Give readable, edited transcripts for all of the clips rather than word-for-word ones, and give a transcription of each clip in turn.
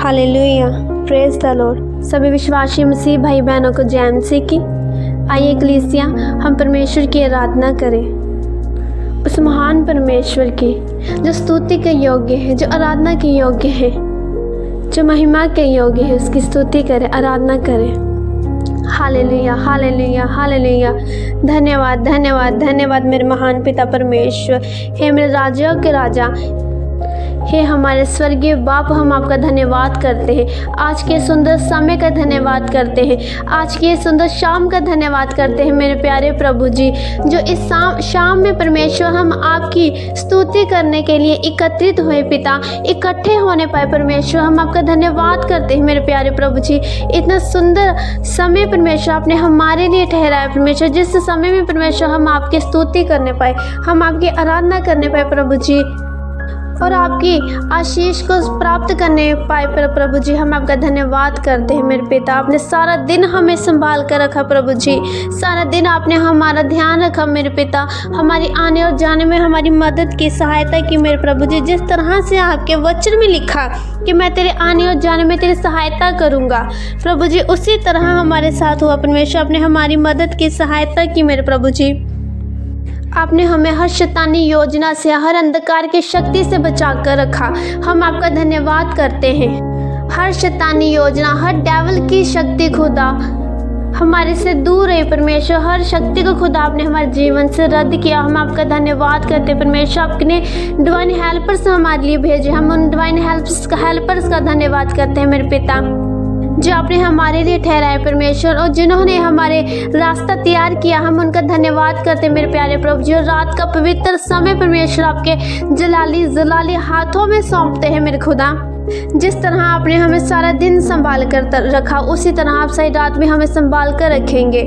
Hallelujah, praise the Lord. सभी विश्वासी मसीह भाई बहनों को जय मसीह की। आइए कलीसिया, हम परमेश्वर की आराधना करें, उस महान परमेश्वर की जो स्तुति के योग्य है, जो आराधना के योग्य है, जो महिमा के योग्य है। उसकी स्तुति करें, आराधना करें। Hallelujah, hallelujah, hallelujah. धन्यवाद, धन्यवाद, धन्यवाद मेरे महान पिता परमेश्वर। हे मेरे राजाओं के राजा, हे हमारे स्वर्गीय बाप, हम आपका धन्यवाद करते हैं। आज के सुंदर समय का धन्यवाद करते हैं, आज की सुंदर शाम का धन्यवाद करते हैं मेरे प्यारे प्रभु जी, जो इस शाम में परमेश्वर हम आपकी स्तुति करने के लिए एकत्रित हुए पिता, इकट्ठे होने पाए परमेश्वर। हम आपका धन्यवाद करते हैं मेरे प्यारे प्रभु जी। इतना सुंदर समय परमेश्वर आपने हमारे लिए ठहराया परमेश्वर, जिस समय में परमेश्वर हम आपकी स्तुति करने पाए, हम आपकी आराधना करने पाए प्रभु जी, और आपकी आशीष को प्राप्त करने पाए प्रभु जी। हम आपका धन्यवाद करते हैं मेरे पिता। आपने सारा दिन हमें संभाल कर रखा प्रभु जी, सारा दिन आपने हमारा ध्यान रखा मेरे पिता, हमारी आने और जाने में हमारी मदद की, सहायता की मेरे प्रभु जी। जिस तरह से आपके वचन में लिखा कि मैं तेरे आने और जाने में तेरी सहायता करूँगा प्रभु जी, उसी तरह हमारे साथ हुआ परमेश्वर। आपने हमारी मदद की, सहायता की मेरे प्रभु जी। आपने हमें हर शैतानी योजना से, हर अंधकार की शक्ति से बचा कर रखा। हम आपका धन्यवाद करते हैं। हर शैतानी योजना, हर डेविल की शक्ति खुदा हमारे से दूर रहे परमेश्वर। हर शक्ति को खुदा आपने हमारे जीवन से रद्द किया। हम आपका धन्यवाद करते हैं परमेश्वर। आपने डिवाइन हेल्पर्स हमारे लिए भेजे, हम उन डिवाइन हेल्पर्स का धन्यवाद करते हैं मेरे पिता, जो आपने हमारे लिए ठहराए परमेश्वर, और जिन्होंने हमारे रास्ता तैयार किया। हम उनका धन्यवाद करते हैं मेरे प्यारे प्रभु जी। और रात का पवित्र समय परमेश्वर आपके जलाली हाथों में सौंपते हैं मेरे खुदा। जिस तरह आपने हमें सारा दिन संभाल कर रखा, उसी तरह आप सही रात में हमें संभाल कर रखेंगे।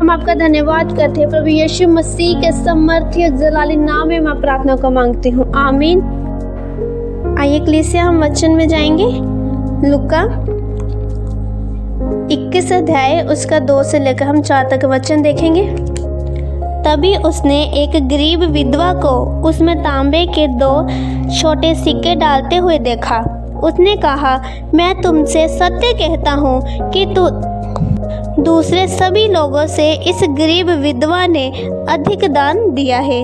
हम आपका धन्यवाद करते हैं प्रभु यीशु मसीह के समर्थी जलाली नाम में मैं प्रार्थना को मांगती हूँ, आमीन। आइए कलीसिया, हम वचन में जाएंगे। लुका 21 अध्याय उसका 2 से लेकर हम 4 तक वचन देखेंगे। तभी उसने एक गरीब विधवा को उसमें तांबे के 2 छोटे सिक्के डालते हुए देखा। उसने कहा, मैं तुमसे सत्य कहता हूँ कि दूसरे सभी लोगों से इस गरीब विधवा ने अधिक दान दिया है।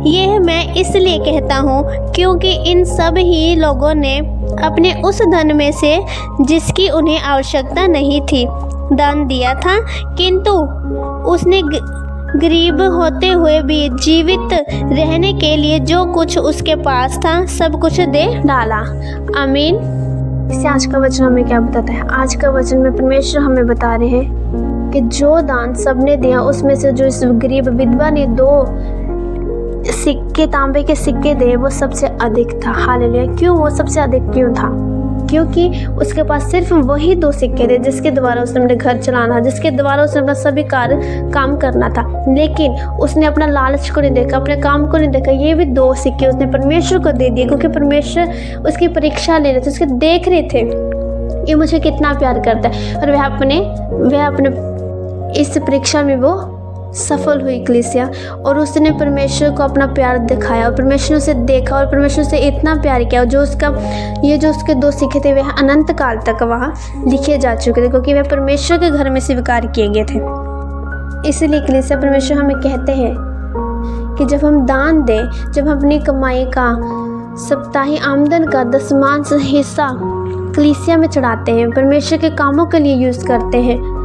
यह मैं इसलिए कहता हूँ क्योंकि इन सब ही लोगों ने अपने उस धन में से जिसकी उन्हें आवश्यकता नहीं थी दान दिया था, किंतु उसने गरीब होते हुए भी जीवित रहने के लिए जो कुछ उसके पास था सब कुछ दे डाला, आमीन। इससे आज का वचन हमें क्या बताता है? आज का वचन में परमेश्वर हमें बता रहे हैं कि जो दान सबने दिया, उसमें से जो इस गरीब विधवा ने 2 सिक्के, तांबे के सिक्के दे, वो सबसे अधिक था। हालेलुया। क्यों वो सबसे अधिक क्यों था? क्योंकि उसके पास सिर्फ वही 2 सिक्के थे जिसके द्वारा उसने अपने घर चलाना, जिसके द्वारा उसने अपना सभी काम करना था। लेकिन उसने अपना लालच को नहीं देखा, अपने काम को नहीं देखा। ये भी 2 सिक्के उसने परमेश्वर को दे दिए, क्योंकि परमेश्वर उसकी परीक्षा ले रहे थे, उसके देख रहे थे ये मुझे कितना प्यार करता है। और वह अपने इस परीक्षा में वो सफल हुई कलीसिया, और उसने परमेश्वर को अपना प्यार दिखाया, और परमेश्वर से देखा, और परमेश्वर से इतना प्यार किया। जो उसके 2 सिक्के थे वह अनंत काल तक वहाँ लिखे जा चुके थे, क्योंकि वह परमेश्वर के घर में स्वीकार किए गए थे। इसलिए कलीसिया, परमेश्वर हमें कहते हैं कि जब हम दान दें, जब हम अपनी कमाई का, सप्ताही आमदन का 10वां हिस्सा कलीसिया में चढ़ाते हैं, परमेश्वर के कामों के लिए यूज़ करते हैं,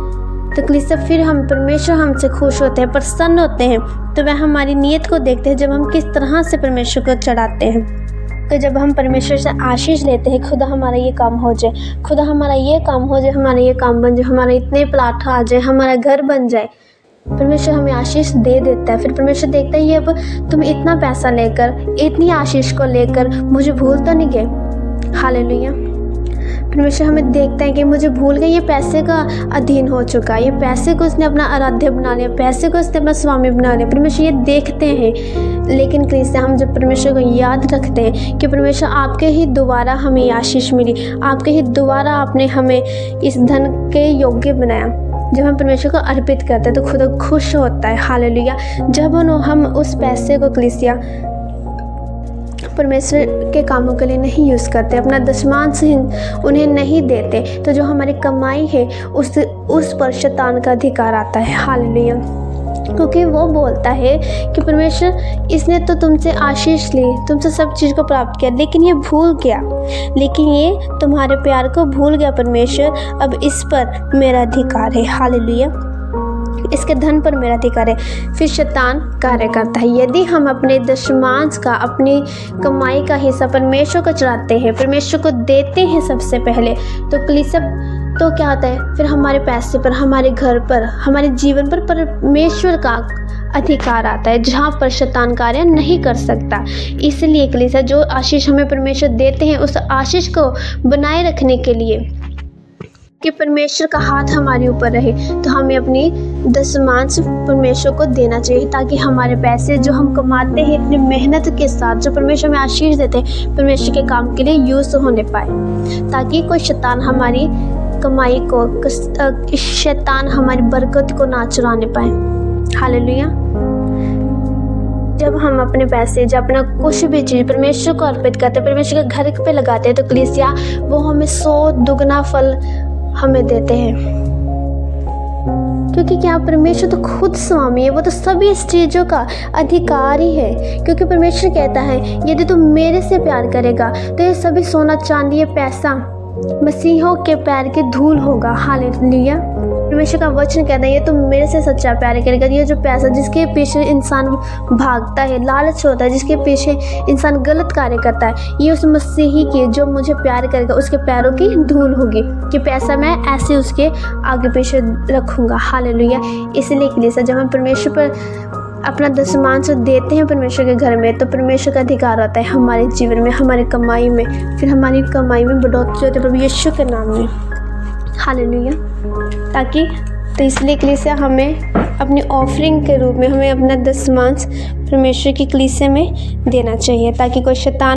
तो कलीसिया फिर परमेश्वर हमसे खुश होते हैं, प्रसन्न होते हैं। तो वह हमारी नीयत को देखते हैं, जब हम किस तरह से परमेश्वर को चढ़ाते हैं। तो जब हम परमेश्वर से आशीष लेते हैं, खुदा हमारा ये काम हो जाए, खुदा हमारा ये काम हो जाए, हमारा ये काम बन जाए, हमारा इतने प्लाट आ जाए, हमारा घर बन जाए, परमेश्वर हमें आशीष दे देता है। फिर परमेश्वर देखता है, ये अब तुम इतना पैसा लेकर, इतनी आशीष को लेकर मुझे भूल तो नहीं गए। हालेलुया। परमेश्वर हमें देखता है कि मुझे भूल गए, ये पैसे का अधीन हो चुका है, ये पैसे को उसने अपना आराध्य बना लिया, पैसे को उसने अपना स्वामी बना लिया। परमेश्वर ये देखते हैं। लेकिन कलीसिया, हम जब परमेश्वर को याद रखते हैं कि परमेश्वर आपके ही द्वारा हमें आशीष मिली, आपके ही द्वारा आपने हमें इस धन के योग्य बनाया, जब हम परमेश्वर को अर्पित करते हैं तो खुदा खुश होता है। हालेलुया। जब हम उस पैसे को कलीसिया परमेश्वर के कामों के लिए नहीं यूज़ करते, अपना दशमांश उन्हें नहीं देते, तो जो हमारी कमाई है उस पर शैतान का अधिकार आता है। हालेलुया। क्योंकि वो बोलता है कि परमेश्वर इसने तो तुमसे आशीष ली, तुमसे सब चीज़ को प्राप्त किया, लेकिन ये भूल गया, लेकिन ये तुम्हारे प्यार को भूल गया परमेश्वर, अब इस पर मेरा अधिकार है। हालेलुया। इसके धन पर मेरा अधिकार है। फिर शैतान कार्य करता है। यदि हम अपने दशमांश का, अपनी कमाई का हिस्सा परमेश्वर को चढ़ाते हैं, परमेश्वर को देते हैं सबसे पहले, तो कलीसिया तो क्या होता है, फिर हमारे पैसे पर, हमारे घर पर, हमारे जीवन पर परमेश्वर का अधिकार आता है, जहाँ पर शैतान कार्य नहीं कर सकता। इसलिए कलीसिया जो आशीष हमें परमेश्वर देते हैं, उस आशीष को बनाए रखने के लिए कि परमेश्वर का हाथ हमारे ऊपर रहे, तो हमें अपनी दशमांश परमेश्वर को देना चाहिए, ताकि हमारे पैसे जो हम कमाते हैं अपनी मेहनत के साथ, जो परमेश्वर में आशीष देते हैं, परमेश्वर के काम के लिए यूज़ होने पाए, ताकि कोई शैतान हमारी कमाई को, शैतान हमारी बरकत को ना चुराने पाए। हालेलुया। जब हम अपने पैसे, जब अपना कुछ भी चीज़ परमेश्वर को अर्पित करते हैं, परमेश्वर के घर पे लगाते हैं, तो कलीसिया वो हमें 100 दुगना फल हमें देते हैं। क्योंकि क्या, परमेश्वर तो खुद स्वामी है, वो तो सभी इस चीज़ों का अधिकारी है। क्योंकि परमेश्वर कहता है यदि तू मेरे से प्यार करेगा तो ये सभी सोना चांदी, ये पैसा मसीहों के पैर की धूल होगा। हालेलुया। परमेश्वर का वचन कहता है ये तो मेरे से सच्चा प्यार करेगा। ये जो पैसा जिसके पीछे इंसान भागता है, लालच होता है, जिसके पीछे इंसान गलत कार्य करता है, ये उस मसीही की जो मुझे प्यार करेगा उसके पैरों की धूल होगी, कि पैसा मैं ऐसे उसके आगे पीछे रखूँगा। हालेलुया। इसलिए कलीसिया जब हम परमेश्वर पर अपना दशमांश देते हैं परमेश्वर के घर में, तो परमेश्वर का अधिकार होता है हमारे जीवन में, हमारी कमाई में, फिर हमारी कमाई में बढ़ोतरी होती है प्रभु यीशु के नाम में। हालेलुया। ताकि तो इसलिए कलीसिया हमें अपनी ऑफरिंग के रूप में हमें अपना दशमांश परमेश्वर की कलीसिया में देना चाहिए, ताकि कोई शैतान